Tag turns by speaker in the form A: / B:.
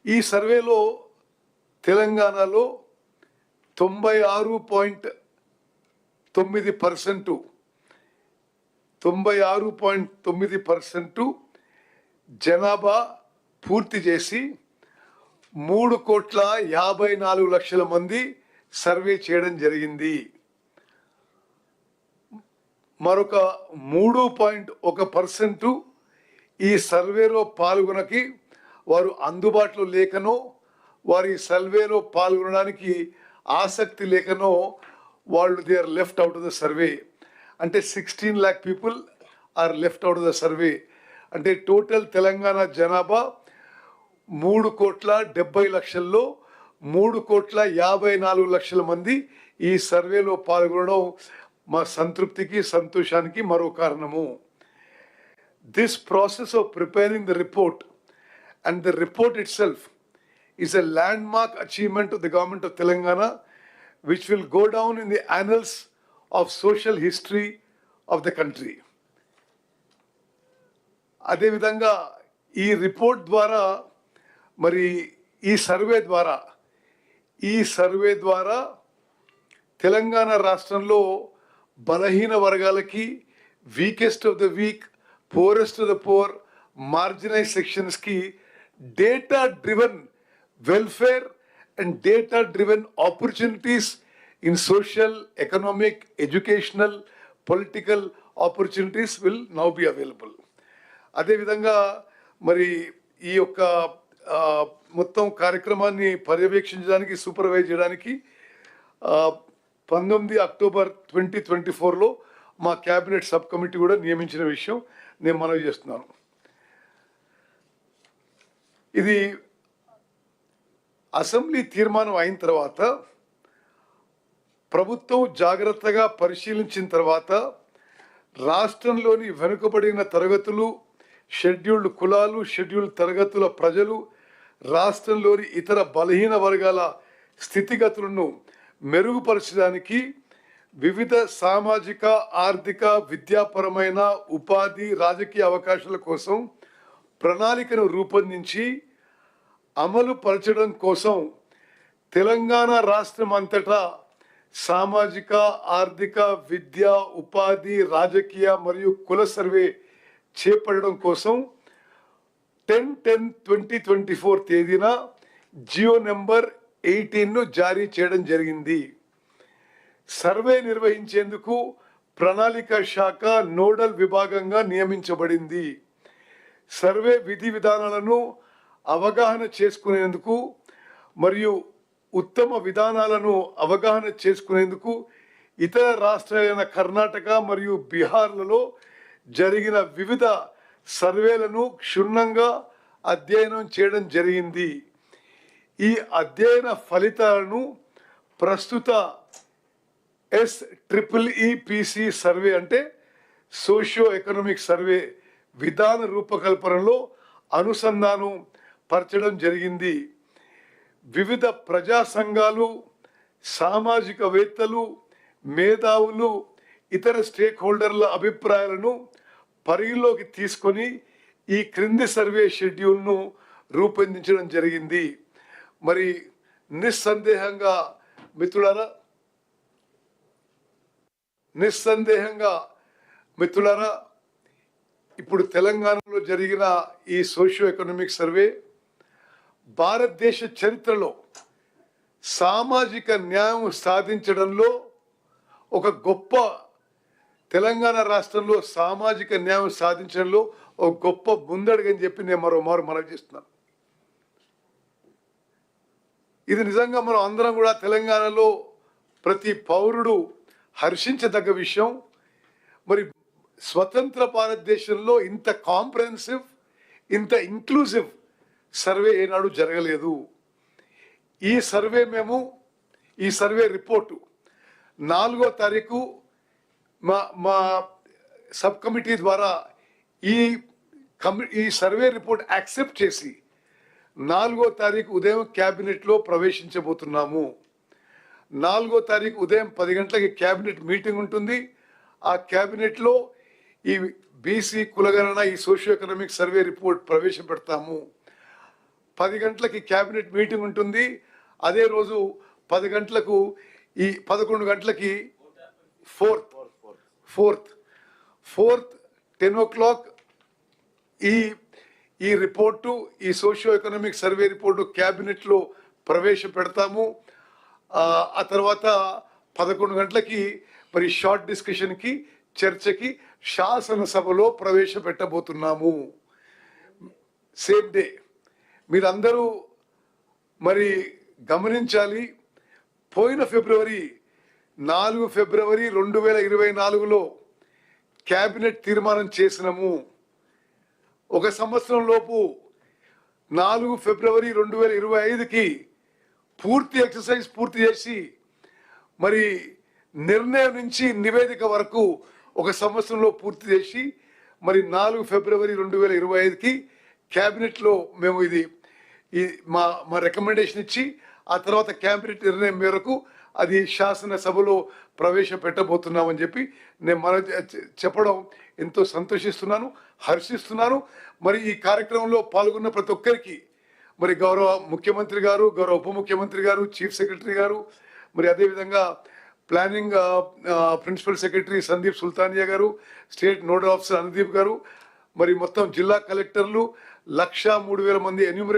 A: ఈ సర్వేలో తెలంగాణలో 96.9% జనాభా పూర్తి చేసి 3,54,00,000 మంది సర్వే చేయడం జరిగింది. మరొక 3.1% ఈ సర్వేలో పాల్గొనకి వారు అందుబాటులో లేకనో వారి సర్వేలో పాల్గొనడానికి ఆసక్తి లేకనో వాళ్ళు they are left out of the survey. అంటే 16 lakh people are left out of the survey. అంటే టోటల్ తెలంగాణ జనాభా 3,70,00,000లో 3,54,00,000 మంది ఈ సర్వేలో పాల్గొనడం మా సంతృప్తికి సంతోషానికి మరో కారణము. This process of preparing the report and the report itself is a landmark achievement of the government of Telangana, which will go down in the annals of social history of the country. అదే విధంగా ఈ report ద్వారా మరి ఈ survey ద్వారా తెలంగాణ రాష్ట్రంలో బలహీన వర్గాలకి, weakest of the week, poorest of the poor, marginalized sections की data driven welfare and data driven opportunities in social, economic, educational, political opportunities will now be available. అదే విధంగా మరి ఈ యొక్క మొత్తం కార్యక్రమాన్ని పర్యవేక్షించడానికి, సూపర్వైజ్ చేయడానికి 19 అక్టోబర్ 2024లో మా క్యాబినెట్ సబ్ కమిటీ కూడా నియమించిన విషయం నేను మనవి చేస్తున్నాను. ఇది అసెంబ్లీ తీర్మానం అయిన తర్వాత ప్రభుత్వం జాగ్రత్తగా పరిశీలించిన తర్వాత రాష్ట్రంలోని వెనుకబడిన తరగతులు, షెడ్యూల్డ్ కులాలు, షెడ్యూల్డ్ తరగతుల ప్రజలు, రాష్ట్రంలోని ఇతర బలహీన వర్గాల స్థితిగతులను మెరుగుపరచడానికి వివిధ సామాజిక, ఆర్థిక, విద్యాపరమైన, ఉపాధి, రాజకీయ అవకాశాల కోసం ప్రణాళికను రూపొందించి అమలు పరచడం కోసం తెలంగాణ రాష్ట్రం అంతటా సామాజిక, ఆర్థిక, విద్య, ఉపాధి, రాజకీయ మరియు కుల సర్వే చేపట్టడం కోసం 10/10/2024 తేదీన జియో నెంబర్ 18ను జారీ చేయడం జరిగింది. సర్వే నిర్వహించేందుకు ప్రణాళిక శాఖ నోడల్ విభాగంగా నియమించబడింది. సర్వే విధి విధానాలను అవగాహన చేసుకునేందుకు మరియు ఉత్తమ విధానాలను అవగాహన చేసుకునేందుకు ఇతర రాష్ట్రాలైన కర్ణాటక మరియు బీహార్లలో జరిగిన వివిధ సర్వేలను క్షుణ్ణంగా అధ్యయనం చేయడం జరిగింది. ఈ అధ్యయన ఫలితాలను ప్రస్తుత SEEPC సర్వే అంటే సోషియో ఎకనామిక్ సర్వే విధాన రూపకల్పనలో అనుసంధానం పరచడం జరిగింది. వివిధ ప్రజా సంఘాలు, సామాజికవేత్తలు, మేధావులు, ఇతర స్టేక్ హోల్డర్ల అభిప్రాయాలను పరిగణలోకి తీసుకొని ఈ క్రింది సర్వే షెడ్యూల్ను రూపొందించడం జరిగింది. మరి నిస్సందేహంగా మిత్రులారా ఇప్పుడు తెలంగాణలో జరిగిన ఈ సోషియో ఎకనామిక్ సర్వే భారతదేశ చరిత్రలో సామాజిక న్యాయం సాధించడంలో ఒక గొప్ప, తెలంగాణ రాష్ట్రంలో సామాజిక న్యాయం సాధించడంలో ఒక గొప్ప ముందడుగని చెప్పి నేను మరోమారు మనవి చేస్తున్నాను. ఇది నిజంగా మనం అందరం కూడా తెలంగాణలో ప్రతి పౌరుడు హర్షించదగ్గ విషయం. మరి స్వతంత్ర భారతదేశంలో ఇంత కాంప్రహెన్సివ్, ఇంత ఇంక్లూజివ్ సర్వే ఏనాడు జరగలేదు. ఈ సర్వే రిపోర్టు 4వ తారీఖు మా సబ్ కమిటీ ద్వారా ఈ సర్వే రిపోర్ట్ యాక్సెప్ట్ చేసి 4వ తారీఖు ఉదయం క్యాబినెట్లో ప్రవేశించబోతున్నాము. 4వ తారీఖు ఉదయం 10 గంటలకి క్యాబినెట్ మీటింగ్ ఉంటుంది. ఆ క్యాబినెట్లో ఈ బీసీ కులగణన, ఈ సోషియో ఎకనామిక్ సర్వే రిపోర్ట్ ప్రవేశపెడతాము. 10 గంటలకి క్యాబినెట్ మీటింగ్ ఉంటుంది. అదే రోజు 10 గంటలకు 11 గంటలకి ఫోర్త్ 10 o'clock ఈ రిపోర్టు, ఈ సోషియో ఎకనామిక్ సర్వే రిపోర్టు క్యాబినెట్లో ప్రవేశపెడతాము. ఆ తర్వాత 11 గంటలకి మరి షార్ట్ డిస్కషన్కి, చర్చకి శాసనసభలో ప్రవేశపెట్టబోతున్నాము. Same day. మీరందరూ మరి గమనించాలి, పోయిన ఫిబ్రవరి 4 ఫిబ్రవరి 2024లో క్యాబినెట్ తీర్మానం చేసినాము. ఒక సంవత్సరం లోపు 4 ఫిబ్రవరి 2025కి పూర్తి ఎక్సర్సైజ్ పూర్తి చేసి మరి నిర్ణయం నుంచి నివేదిక వరకు ఒక సంవత్సరంలో పూర్తి చేసి మరి 4 ఫిబ్రవరి 2025కి క్యాబినెట్లో మేము ఈ మా రికమెండేషన్ ఇచ్చి ఆ తర్వాత క్యాబినెట్ నిర్ణయం మేరకు అది శాసనసభలో ప్రవేశపెట్టబోతున్నామని చెప్పి నేను చెప్పడం ఎంతో సంతోషిస్తున్నాను, హర్షిస్తున్నాను. మరి ఈ కార్యక్రమంలో పాల్గొన్న ప్రతి ఒక్కరికి మరి గౌరవ ముఖ్యమంత్రి గారు, గౌరవ ఉప ముఖ్యమంత్రి గారు, చీఫ్ సెక్రటరీ గారు, మరి అదేవిధంగా planning principal secretary Sandeep Sultania గారు, స్టేట్ నోడల్ ఆఫీసర్ అనుదీప్ గారు, మరి మొత్తం జిల్లా కలెక్టర్లు 1,03,000 మంది ఎన్యూమరేటర్